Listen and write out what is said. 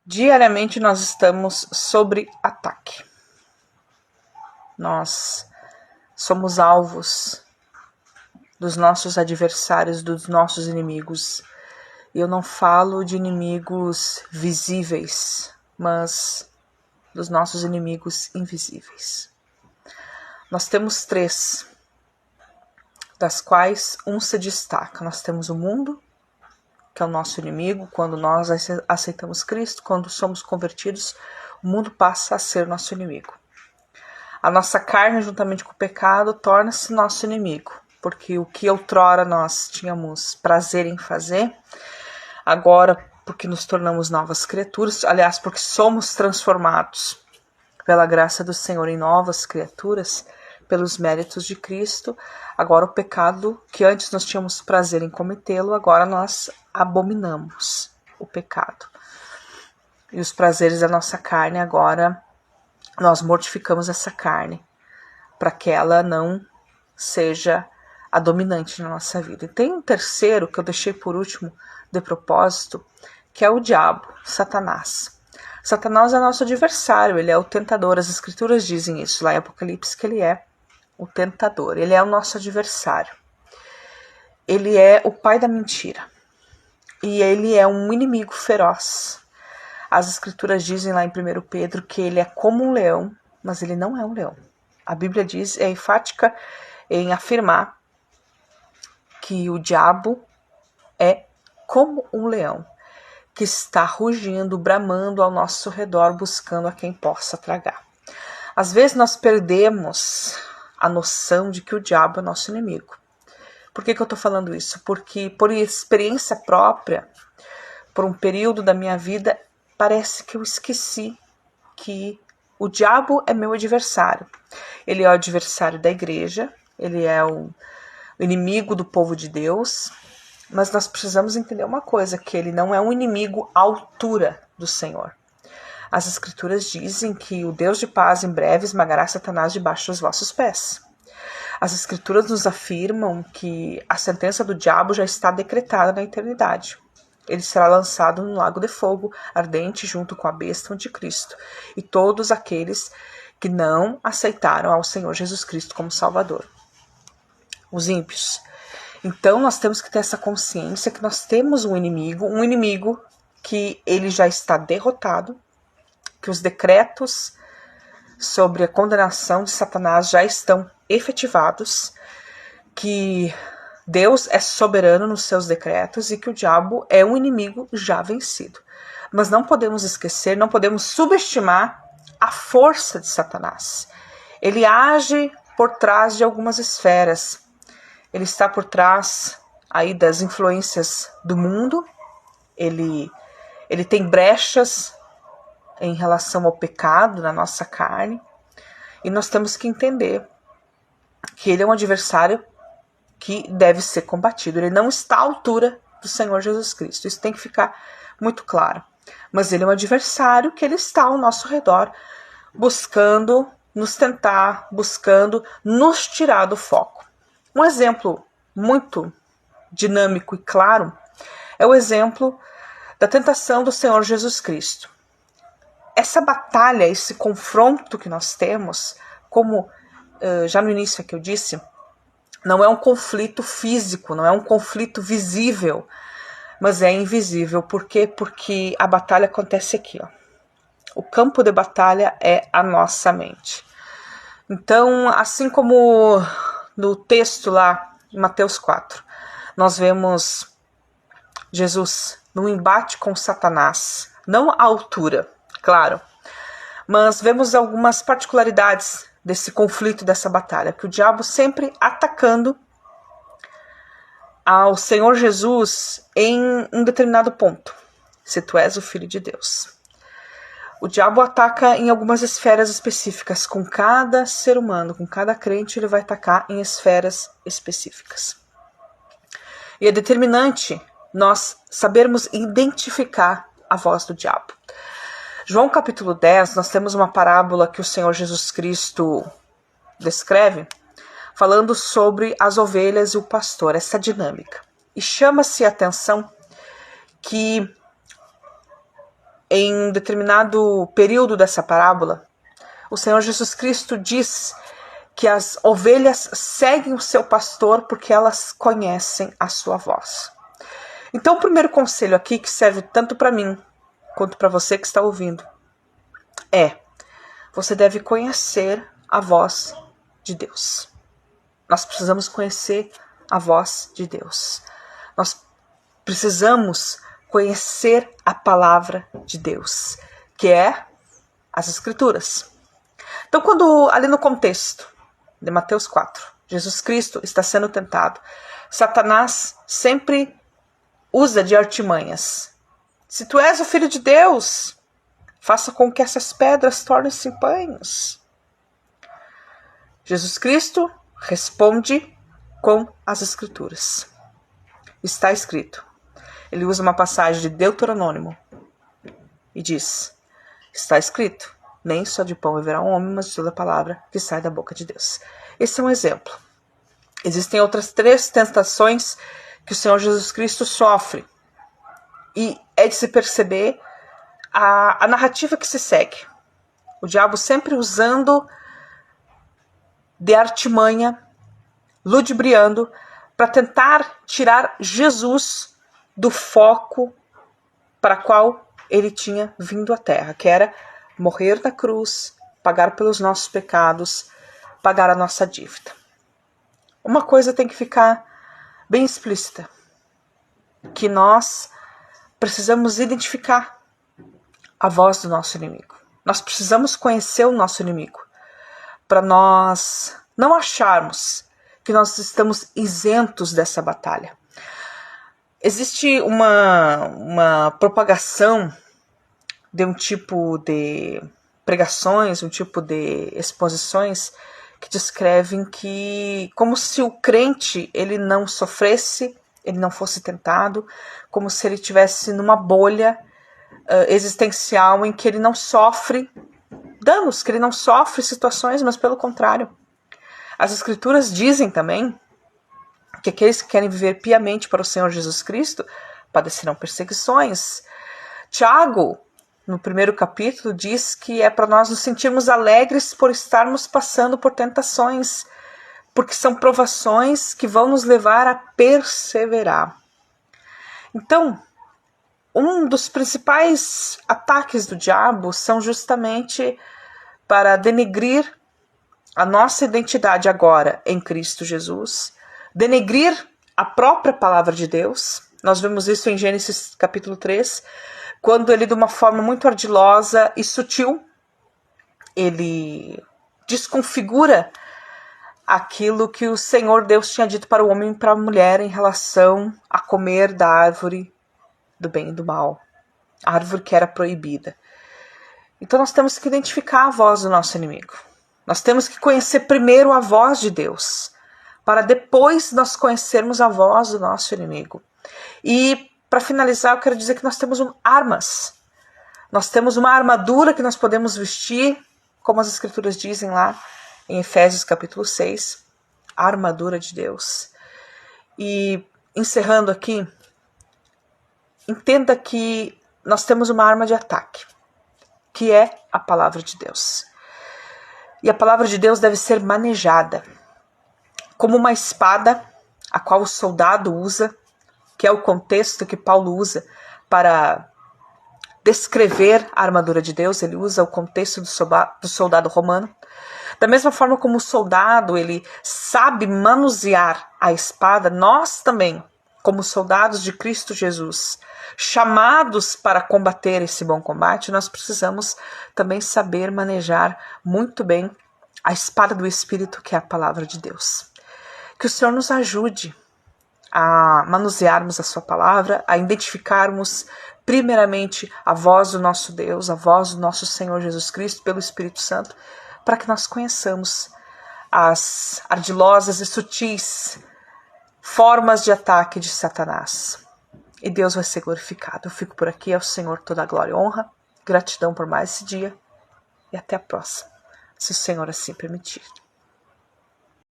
Diariamente nós estamos sob ataque. Nós somos alvos dos nossos adversários, dos nossos inimigos. Eu não falo de inimigos visíveis, mas dos nossos inimigos invisíveis. Nós temos 3, das quais um se destaca. Nós temos o mundo, que é o nosso inimigo. Quando nós aceitamos Cristo, quando somos convertidos, o mundo passa a ser nosso inimigo. A nossa carne, juntamente com o pecado, torna-se nosso inimigo, porque o que outrora nós tínhamos prazer em fazer, agora, porque nos tornamos novas criaturas, aliás, porque somos transformados pela graça do Senhor em novas criaturas, pelos méritos de Cristo, agora o pecado que antes nós tínhamos prazer em cometê-lo, agora nós abominamos o pecado. E os prazeres da nossa carne, agora nós mortificamos essa carne para que ela não seja a dominante na nossa vida. E tem um terceiro que eu deixei por último de propósito, que é o diabo, Satanás. Satanás é nosso adversário, ele é o tentador. As escrituras dizem isso lá em Apocalipse, que ele é o tentador, ele é o nosso adversário. Ele é o pai da mentira. E ele é um inimigo feroz. As escrituras dizem lá em 1 Pedro que ele é como um leão, mas ele não é um leão. A Bíblia diz, é enfática em afirmar que o diabo é como um leão, que está rugindo, bramando ao nosso redor, buscando a quem possa tragar. Às vezes nós perdemos a noção de que o diabo é nosso inimigo. Por que eu estou falando isso? Porque por experiência própria, por um período da minha vida, parece que eu esqueci que o diabo é meu adversário. Ele é o adversário da igreja, ele é o inimigo do povo de Deus, mas nós precisamos entender uma coisa, que ele não é um inimigo à altura do Senhor. As escrituras dizem que o Deus de paz em breve esmagará Satanás debaixo dos vossos pés. As escrituras nos afirmam que a sentença do diabo já está decretada na eternidade. Ele será lançado no lago de fogo ardente junto com a besta anticristo e todos aqueles que não aceitaram ao Senhor Jesus Cristo como Salvador. Os ímpios. Então nós temos que ter essa consciência que nós temos um inimigo que ele já está derrotado, que os decretos sobre a condenação de Satanás já estão efetivados, que Deus é soberano nos seus decretos e que o diabo é um inimigo já vencido. Mas não podemos esquecer, não podemos subestimar a força de Satanás. Ele age por trás de algumas esferas. Ele está por trás aí das influências do mundo. Ele tem brechas em relação ao pecado na nossa carne. E nós temos que entender que ele é um adversário que deve ser combatido. Ele não está à altura do Senhor Jesus Cristo. Isso tem que ficar muito claro. Mas ele é um adversário que ele está ao nosso redor, buscando nos tentar, buscando nos tirar do foco. Um exemplo muito dinâmico e claro é o exemplo da tentação do Senhor Jesus Cristo. Essa batalha, esse confronto que nós temos, como já no início aqui eu disse, não é um conflito físico, não é um conflito visível, mas é invisível. Por quê? Porque a batalha acontece aqui, ó. O campo de batalha é a nossa mente. Então, assim como no texto lá, em Mateus 4, nós vemos Jesus num embate com Satanás, não à altura, claro, mas vemos algumas particularidades desse conflito, dessa batalha, que o diabo sempre atacando ao Senhor Jesus em um determinado ponto, se tu és o Filho de Deus. O diabo ataca em algumas esferas específicas, com cada ser humano, com cada crente, ele vai atacar em esferas específicas. E é determinante nós sabermos identificar a voz do diabo. João capítulo 10, nós temos uma parábola que o Senhor Jesus Cristo descreve, falando sobre as ovelhas e o pastor, essa dinâmica. E chama-se a atenção que em determinado período dessa parábola, o Senhor Jesus Cristo diz que as ovelhas seguem o seu pastor porque elas conhecem a sua voz. Então, o primeiro conselho aqui, que serve tanto para mim quanto para você que está ouvindo, você deve conhecer a voz de Deus. Nós precisamos conhecer a voz de Deus. Nós precisamos conhecer a palavra de Deus, que é as Escrituras. Então, quando ali no contexto de Mateus 4, Jesus Cristo está sendo tentado, Satanás sempre usa de artimanhas. Se tu és o Filho de Deus, faça com que essas pedras tornem-se em pães. Jesus Cristo responde com as Escrituras. Está escrito. Ele usa uma passagem de Deuteronômio e diz: está escrito, nem só de pão viverá um homem, mas de toda a palavra que sai da boca de Deus. Esse é um exemplo. Existem outras 3 tentações que o Senhor Jesus Cristo sofre. E é de se perceber a narrativa que se segue. O diabo sempre usando de artimanha, ludibriando, para tentar tirar Jesus do foco para qual ele tinha vindo à terra, que era morrer na cruz, pagar pelos nossos pecados, pagar a nossa dívida. Uma coisa tem que ficar bem explícita, que nós precisamos identificar a voz do nosso inimigo. Nós precisamos conhecer o nosso inimigo, para nós não acharmos que nós estamos isentos dessa batalha. Existe uma propagação de um tipo de pregações, um tipo de exposições que descrevem que como se o crente ele não sofresse, ele não fosse tentado, como se ele estivesse numa bolha existencial em que ele não sofre danos, que ele não sofre situações, mas pelo contrário. As Escrituras dizem também que aqueles que querem viver piamente para o Senhor Jesus Cristo padecerão perseguições. Tiago, no 1º capítulo, diz que é para nós nos sentirmos alegres por estarmos passando por tentações, porque são provações que vão nos levar a perseverar. Então, um dos principais ataques do diabo são justamente para denegrir a nossa identidade agora em Cristo Jesus, denegrir a própria palavra de Deus. Nós vemos isso em Gênesis capítulo 3, quando ele, de uma forma muito ardilosa e sutil, ele desconfigura aquilo que o Senhor Deus tinha dito para o homem e para a mulher em relação a comer da árvore do bem e do mal, a árvore que era proibida. Então nós temos que identificar a voz do nosso inimigo. Nós temos que conhecer primeiro a voz de Deus, para depois nós conhecermos a voz do nosso inimigo. E para finalizar, eu quero dizer que nós temos armas. Nós temos uma armadura que nós podemos vestir, como as Escrituras dizem lá em Efésios capítulo 6, a armadura de Deus. E encerrando aqui, entenda que nós temos uma arma de ataque, que é a palavra de Deus. E a palavra de Deus deve ser manejada como uma espada, a qual o soldado usa, que é o contexto que Paulo usa para descrever a armadura de Deus. Ele usa o contexto do soldado romano. Da mesma forma como o soldado ele sabe manusear a espada, nós também, como soldados de Cristo Jesus, chamados para combater esse bom combate, nós precisamos também saber manejar muito bem a espada do Espírito, que é a palavra de Deus. Que o Senhor nos ajude a manusearmos a sua palavra, a identificarmos primeiramente a voz do nosso Deus, a voz do nosso Senhor Jesus Cristo pelo Espírito Santo, para que nós conheçamos as ardilosas e sutis formas de ataque de Satanás. E Deus vai ser glorificado. Eu fico por aqui, ao Senhor toda a glória e honra. Gratidão por mais esse dia e até a próxima, se o Senhor assim permitir.